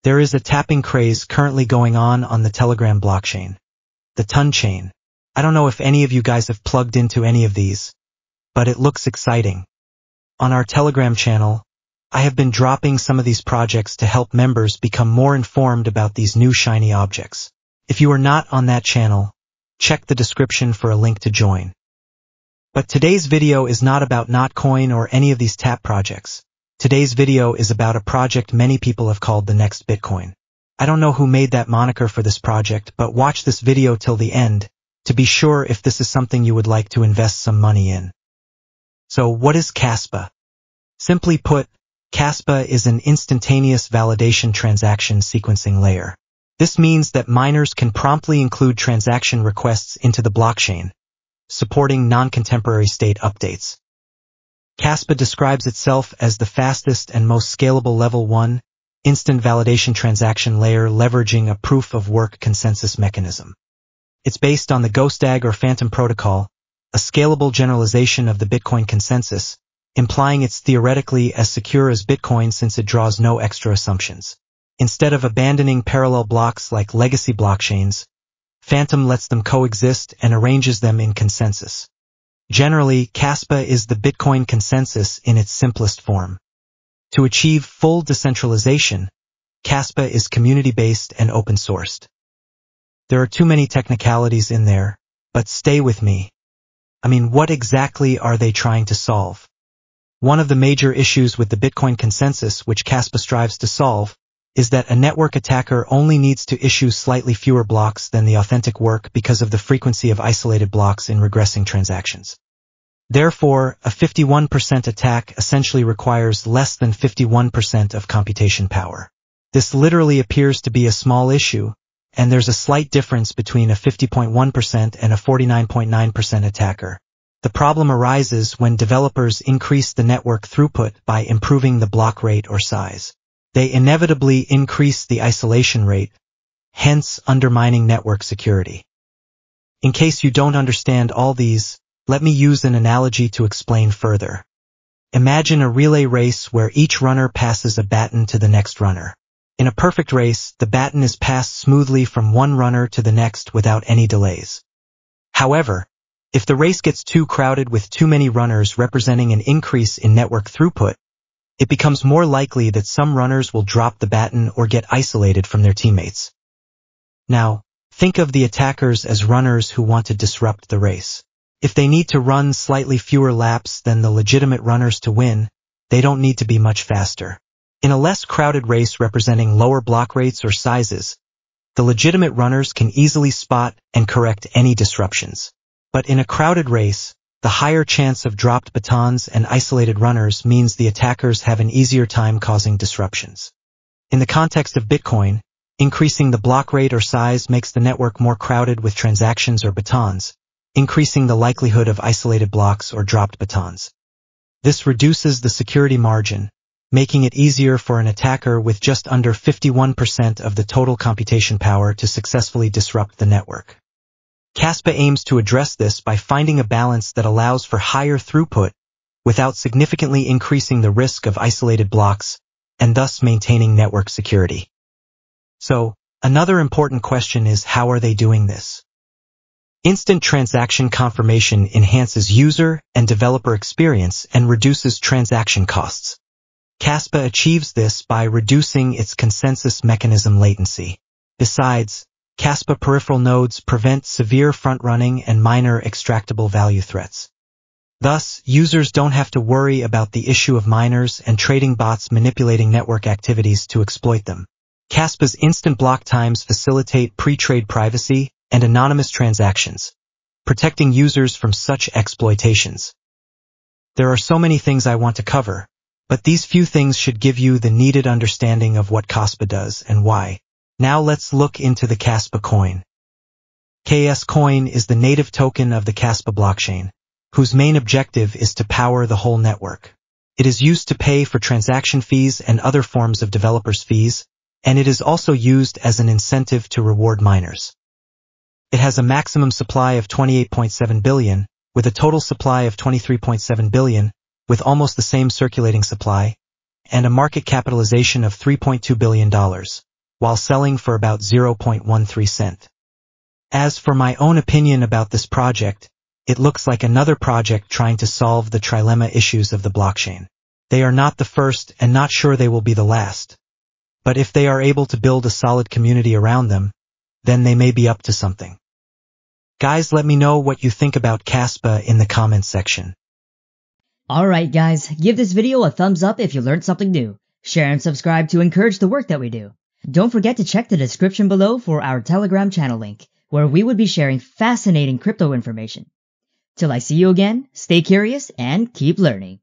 There is a tapping craze currently going on the Telegram blockchain, the Ton chain. I don't know if any of you guys have plugged into any of these, but it looks exciting. On our Telegram channel, I have been dropping some of these projects to help members become more informed about these new shiny objects. If you are not on that channel, check the description for a link to join. But today's video is not about Notcoin or any of these tap projects. Today's video is about a project many people have called the next Bitcoin. I don't know who made that moniker for this project, but watch this video till the end to be sure if this is something you would like to invest some money in. So what is Kaspa? Simply put, Kaspa is an instantaneous validation transaction sequencing layer. This means that miners can promptly include transaction requests into the blockchain, supporting non-contemporary state updates. Kaspa describes itself as the fastest and most scalable Level 1 instant validation transaction layer leveraging a proof-of-work consensus mechanism. It's based on the BlockDAG or Phantom protocol, a scalable generalization of the Bitcoin consensus, implying it's theoretically as secure as Bitcoin since it draws no extra assumptions. Instead of abandoning parallel blocks like legacy blockchains, Phantom lets them coexist and arranges them in consensus. Generally, Kaspa is the Bitcoin consensus in its simplest form. To achieve full decentralization, Kaspa is community-based and open-sourced. There are too many technicalities in there, but stay with me. What exactly are they trying to solve? One of the major issues with the Bitcoin consensus, which Kaspa strives to solve, is that a network attacker only needs to issue slightly fewer blocks than the authentic work because of the frequency of isolated blocks in regressing transactions. Therefore, a 51% attack essentially requires less than 51% of computation power. This literally appears to be a small issue, and there's a slight difference between a 50.1% and a 49.9% attacker. The problem arises when developers increase the network throughput by improving the block rate or size. They inevitably increase the isolation rate, hence undermining network security. In case you don't understand all these, let me use an analogy to explain further. Imagine a relay race where each runner passes a baton to the next runner. In a perfect race, the baton is passed smoothly from one runner to the next without any delays. However, if the race gets too crowded with too many runners representing an increase in network throughput, it becomes more likely that some runners will drop the baton or get isolated from their teammates. Now, think of the attackers as runners who want to disrupt the race. If they need to run slightly fewer laps than the legitimate runners to win, they don't need to be much faster. In a less crowded race representing lower block rates or sizes, the legitimate runners can easily spot and correct any disruptions. But in a crowded race, the higher chance of dropped batons and isolated runners means the attackers have an easier time causing disruptions. In the context of Bitcoin, increasing the block rate or size makes the network more crowded with transactions or batons, increasing the likelihood of isolated blocks or dropped batons. This reduces the security margin, making it easier for an attacker with just under 51% of the total computation power to successfully disrupt the network. Kaspa aims to address this by finding a balance that allows for higher throughput without significantly increasing the risk of isolated blocks and thus maintaining network security. So, another important question is, how are they doing this? Instant transaction confirmation enhances user and developer experience and reduces transaction costs. Kaspa achieves this by reducing its consensus mechanism latency. Besides, Kaspa peripheral nodes prevent severe front-running and minor extractable value threats. Thus, users don't have to worry about the issue of miners and trading bots manipulating network activities to exploit them. Kaspa's instant block times facilitate pre-trade privacy and anonymous transactions, protecting users from such exploitations. There are so many things I want to cover, but these few things should give you the needed understanding of what Kaspa does and why. Now let's look into the Kaspa coin. KS coin is the native token of the Kaspa blockchain, whose main objective is to power the whole network. It is used to pay for transaction fees and other forms of developers' fees, and it is also used as an incentive to reward miners. It has a maximum supply of 28.7 billion, with a total supply of 23.7 billion, with almost the same circulating supply, and a market capitalization of $3.2 billion. while selling for about 0.13 cent. As for my own opinion about this project, it looks like another project trying to solve the trilemma issues of the blockchain. They are not the first and not sure they will be the last. But if they are able to build a solid community around them, then they may be up to something. Guys, let me know what you think about Kaspa in the comments section. Alright guys, give this video a thumbs up if you learned something new. Share and subscribe to encourage the work that we do. Don't forget to check the description below for our Telegram channel link, where we would be sharing fascinating crypto information. Till I see you again, stay curious and keep learning.